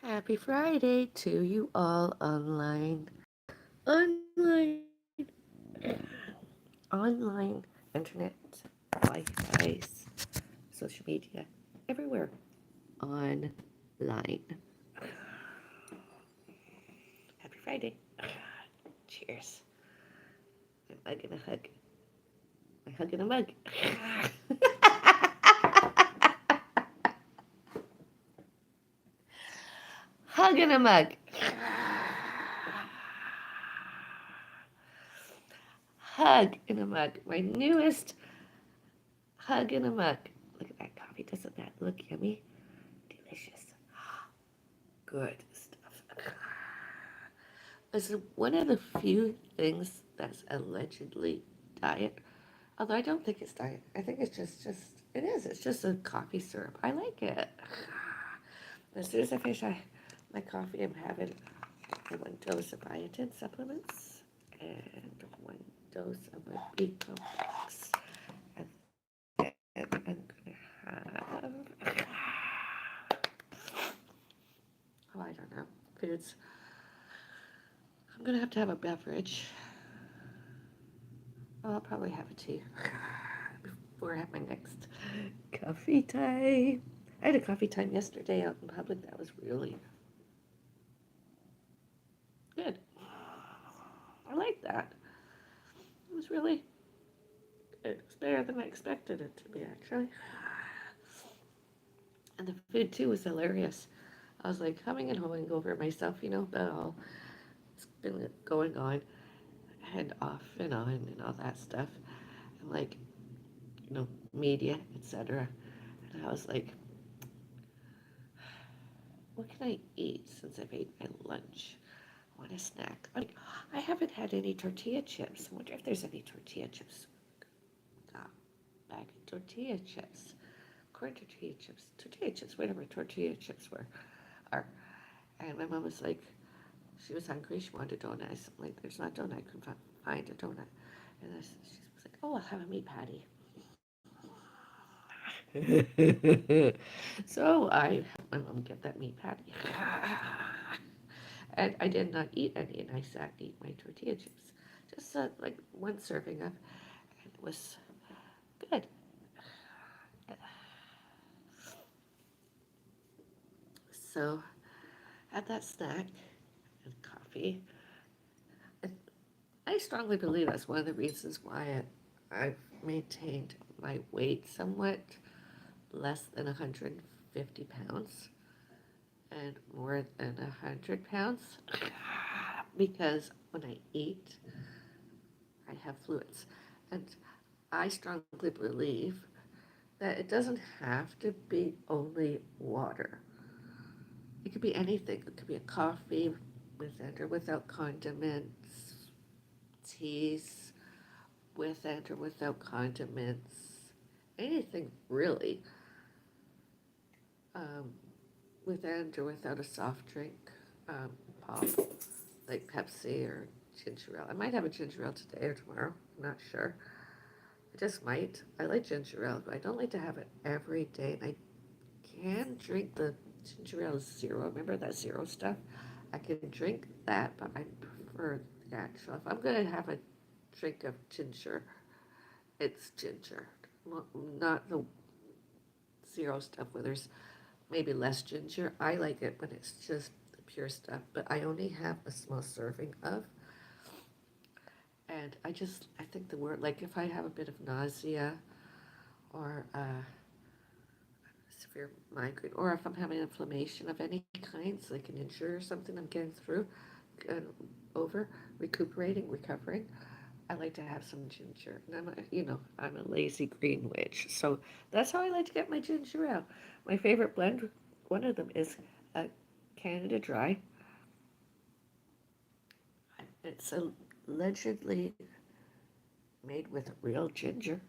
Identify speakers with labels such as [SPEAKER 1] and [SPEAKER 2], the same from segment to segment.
[SPEAKER 1] Happy Friday to you all online, online, internet, Wi-Fi, social media, everywhere, online. Happy Friday. Cheers. A mug and a hug. A hug and a mug. Hug and a mug. Hug in a mug. My newest hug in a mug. Look at that coffee. Doesn't that look yummy? Delicious. Good stuff. It's one of the few things that's allegedly diet. Although I don't think it's diet. I think it's just it is. It's just a coffee syrup. I like it. As soon as I finish my coffee, I'm having one dose of biotin supplements and one dose of my B complex. And then I'm gonna have I don't know, foods. I'm gonna have to have a beverage. Well, I'll probably have a tea before I have my next coffee time. I had a coffee time yesterday out in public. That was really good. I like that. It was really good. It was better than I expected it to be, actually. And the food, too, was hilarious. I was like humming and hawing over myself, about all it's been going on and off and on and all that stuff. And like, media, etc. And I was like, what can I eat since I've ate my lunch? I want a snack. I haven't had any tortilla chips. I wonder if there's any tortilla chips. Bag of tortilla chips. Corn tortilla chips, whatever tortilla chips are. And my mom was like, she was hungry. She wanted a donut. I said, like, there's not a donut. I couldn't find a donut. And she was like, oh, I'll have a meat patty. So I helped my mom get that meat patty. And I did not eat any, and I sat and eat my tortilla chips. Just like one serving of, and it was good. So had that snack and coffee. And I strongly believe that's one of the reasons why I've maintained my weight somewhat less than 150 pounds and more than 100 pounds because when I eat, I have fluids. And I strongly believe that it doesn't have to be only water. It could be anything. It could be a coffee with and or without condiments, teas with and or without condiments, anything really, um, with and or without a soft drink, pop, like Pepsi or ginger ale. I might have a ginger ale today or tomorrow. I'm not sure. I just might. I like ginger ale, but I don't like to have it every day. And I can drink the ginger ale zero. Remember that zero stuff? I can drink that, but I prefer the actual. If I'm gonna have a drink of ginger, it's ginger, not the zero stuff where there's maybe less ginger. I like it when it's just the pure stuff, but I only have a small serving of. And I think the word, like if I have a bit of nausea or severe migraine, or if I'm having inflammation of any kinds, like an injury or something I'm getting through and over, recovering, I like to have some ginger. And I'm a lazy green witch. So that's how I like to get my ginger ale. My favorite blend, one of them is a Canada Dry. It's allegedly made with real ginger.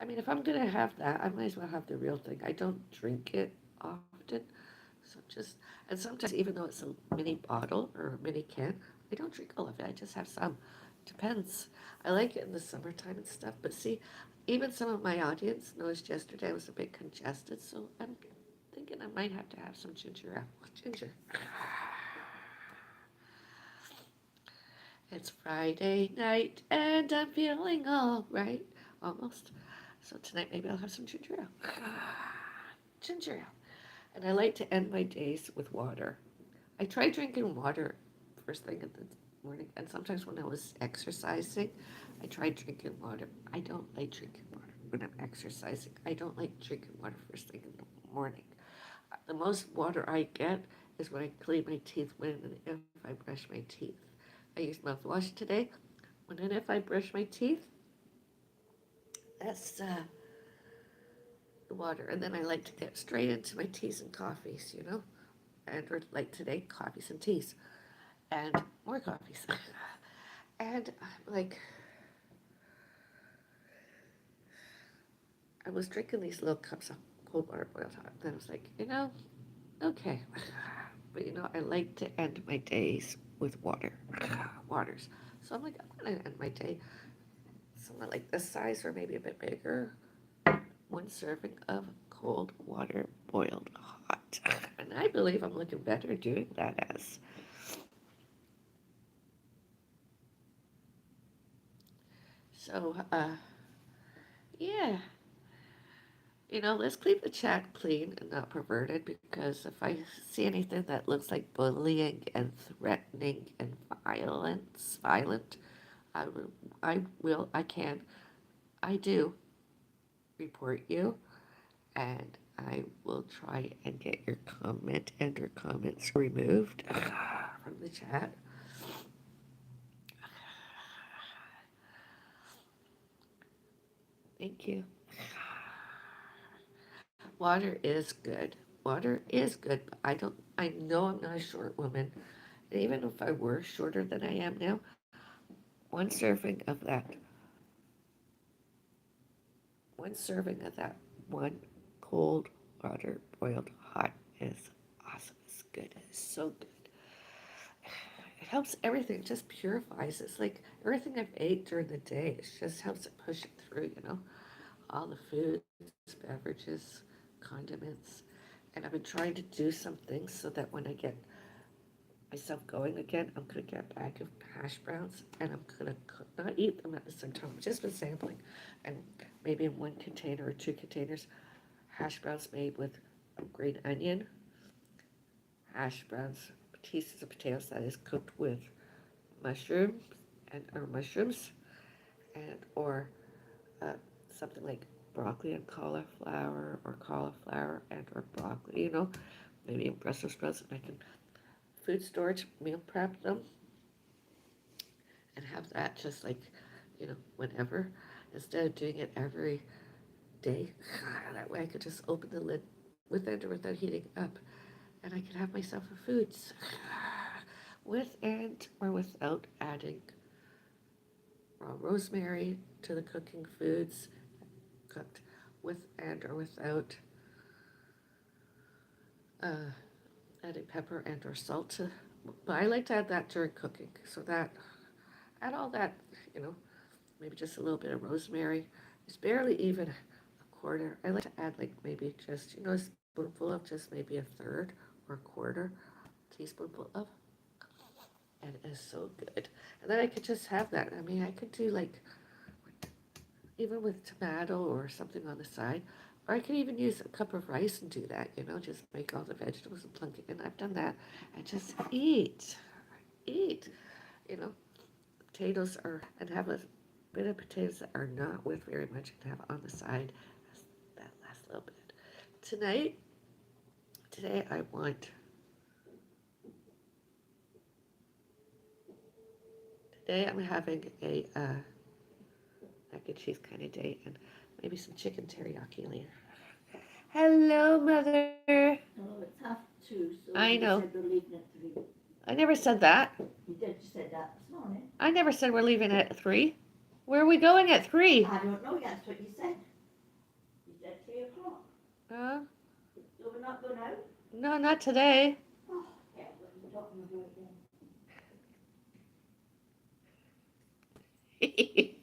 [SPEAKER 1] I mean, if I'm gonna have that, I might as well have the real thing. I don't drink it often, so and sometimes even though it's a mini bottle or a mini can, I don't drink all of it. I just have some. Depends. I like it in the summertime and stuff, but see, even some of my audience noticed yesterday I was a bit congested, so I'm thinking I might have to have some ginger ale. Ginger. It's Friday night and I'm feeling all right. Almost. So tonight maybe I'll have some ginger ale. Ginger ale. And I like to end my days with water. I try drinking water first thing in the morning, and sometimes when I was exercising, I tried drinking water. I don't like drinking water when I'm exercising. I don't like drinking water first thing in the morning. The most water I get is when I clean my teeth, when and if I brush my teeth. I use mouthwash today. When and if I brush my teeth, that's the water. And then I like to get straight into my teas and coffees, and or like today, coffees and teas, and more coffees. And like, I was drinking these little cups of cold water boiled hot. Then I was like, okay. But I like to end my days with waters. So I'm like, I'm gonna end my day somewhere like this size or maybe a bit bigger. One serving of cold water boiled hot. And I believe I'm looking better doing that as. So, yeah. Let's keep the chat clean and not perverted because if I see anything that looks like bullying and threatening and violent, I can, I do report you and I will try and get your comment and your comments removed from the chat. Thank you. Water is good. Water is good. But I know I'm not a short woman. And even if I were shorter than I am now, one serving of that, one serving of that one cold water boiled hot is awesome. It's good. It's so good. It helps everything. It just purifies. It's like everything I've ate during the day. It just helps it push it through, all the foods, beverages, condiments. And I've been trying to do some things so that when I get myself going again, I'm going to get a bag of hash browns and I'm going to not eat them at the same time. I've just been sampling. And maybe in one container or two containers, hash browns made with a green onion, hash browns, pieces of potatoes that is cooked with mushrooms and or uh, something like broccoli and cauliflower or cauliflower and or broccoli, maybe Brussels sprouts. And I can food storage, meal prep them, and have that just like, whenever, instead of doing it every day. That way I could just open the lid with it or without heating up, and I could have myself a foods with and or without adding raw rosemary to the cooking foods, cooked with and or without uh, adding pepper and or salt to. But I like to add that during cooking, so that add all that, you know, maybe just a little bit of rosemary. It's barely even a quarter. I like to add like maybe just, a spoonful of just maybe a third or a quarter teaspoonful of. And it is so good. And then I could just have that. I mean, I could do like, even with tomato or something on the side. Or I could even use a cup of rice and do that, just make all the vegetables and plunk it in. I've done that. And just eat. You know, potatoes are, and have a bit of potatoes that are not with very much and have on the side that last little bit. Today I'm having a mac and cheese kind of day and maybe some chicken teriyaki later. Hello, Mother.
[SPEAKER 2] Oh, it's 2:30, so
[SPEAKER 1] I
[SPEAKER 2] you
[SPEAKER 1] know.
[SPEAKER 2] said we're leaving at 3.
[SPEAKER 1] I never said that.
[SPEAKER 2] You did, you said that this morning.
[SPEAKER 1] I never said we're leaving at 3. Where are we going at 3?
[SPEAKER 2] I don't know, that's what you said. You said 3 o'clock.
[SPEAKER 1] Uh,
[SPEAKER 2] So we're not going out?
[SPEAKER 1] no, not today.
[SPEAKER 2] Oh, yeah, what are you talking about then?